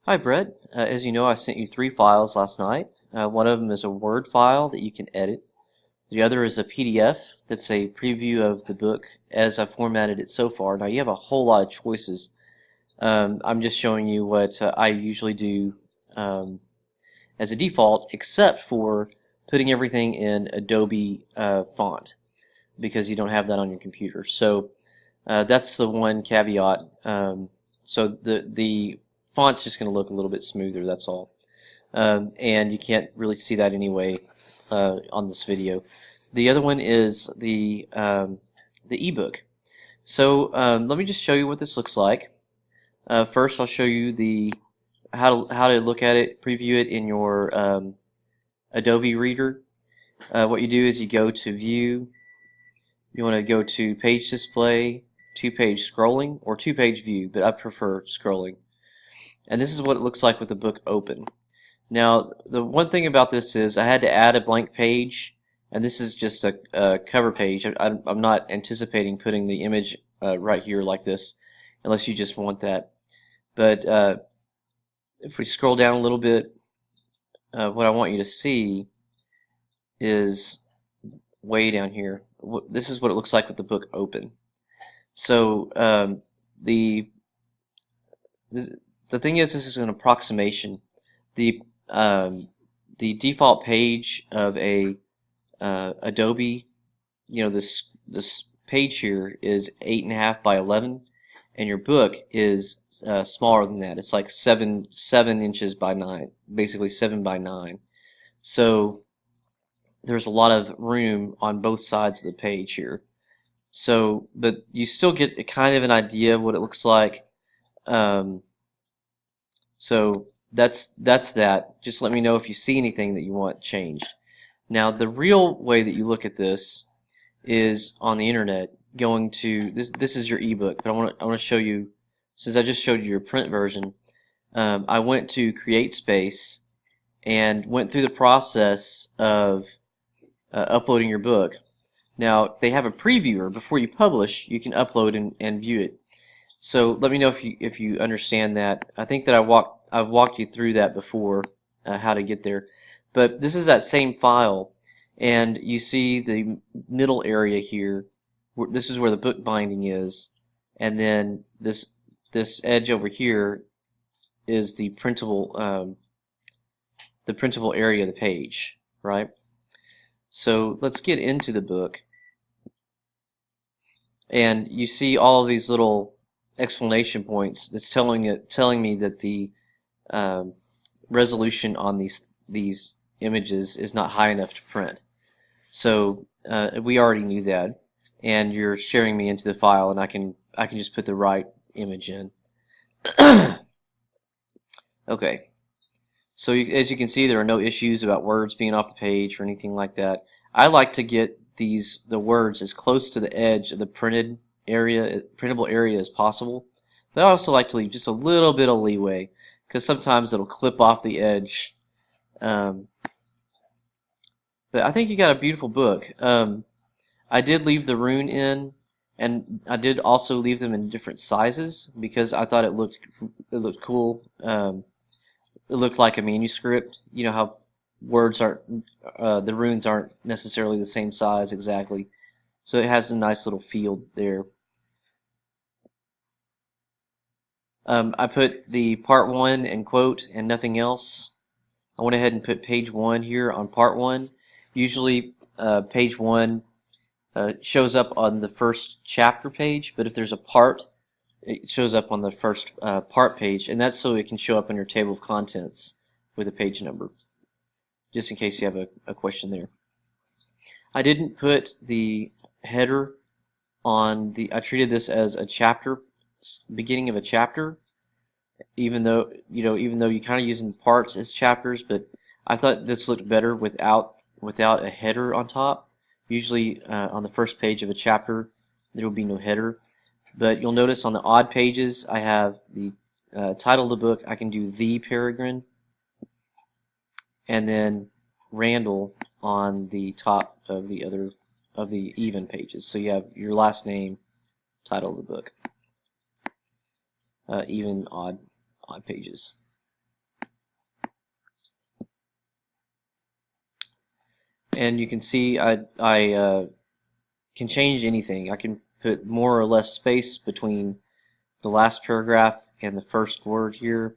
Hi, Brett. As you know, I sent you three files last night. One of them is a Word file that you can edit. The other is a PDF that's a preview of the book as I formatted it so far. Now, you have a whole lot of choices. I'm just showing you what I usually do as a default, except for putting everything in Adobe font, because you don't have that on your computer. So that's the one caveat. So the font's just going to look a little bit smoother, that's all. And you can't really see that anyway on this video. The other one is the ebook. So let me just show you what this looks like. First, I'll show you the how to look at it, preview it in your Adobe Reader. What you do is you go to View. You want to go to Page Display, Two-Page Scrolling, or Two-Page View, but I prefer scrolling. And this is what it looks like with the book open. Now, the one thing about this is I had to add a blank page, and this is just a cover page. I'm not anticipating putting the image right here like this, unless you just want that. But if we scroll down a little bit, what I want you to see is way down here. This is what it looks like with the book open. So the thing is, this is an approximation. The default page of a Adobe, this page here is 8.5 by 11, and your book is smaller than that. It's like 7 inches by 9, basically 7 by 9. So there's a lot of room on both sides of the page here. So, but you still get a kind of an idea of what it looks like. So that's that. Just let me know if you see anything that you want changed. Now, the real way that you look at this is on the internet. Going to this is your ebook, but I want to show you, since I just showed you your print version. I went to CreateSpace and went through the process of uploading your book. Now, they have a previewer. Before you publish, you can upload and view it. So let me know if you understand that. I think that I've walked you through that before, how to get there. But this is that same file, and you see the middle area here. This is where the book binding is, and then this edge over here is the printable area of the page, right? So let's get into the book, and you see all of these little explanation points that's telling me that the resolution on these images is not high enough to print. So we already knew that, and you're sharing me into the file, and I can just put the right image in. Okay, so as you can see, there are no issues about words being off the page or anything like that. I like to get the words as close to the edge of the printable area as possible. But I also like to leave just a little bit of leeway, because sometimes it'll clip off the edge. But I think you got a beautiful book. I did leave the rune in, and I did also leave them in different sizes because I thought it looked cool. It looked like a manuscript. You know how words aren't, the runes aren't necessarily the same size exactly. So it has a nice little field there. I put the part 1 and quote and nothing else. I went ahead and put page 1 here on part 1. Usually page 1 shows up on the first chapter page, but if there's a part, it shows up on the first part page, and that's so it can show up on your table of contents with a page number, just in case you have a question there. I didn't put the header on I treated this as a chapter, beginning of a chapter, even though you're kind of using parts as chapters, but I thought this looked better without a header on top. Usually on the first page of a chapter there will be no header, but you'll notice on the odd pages I have the title of the book. I can do the Peregrine, and then Randall on the top of the even pages. So you have your last name, title of the book, even odd pages. And you can see I can change anything. I can put more or less space between the last paragraph and the first word here.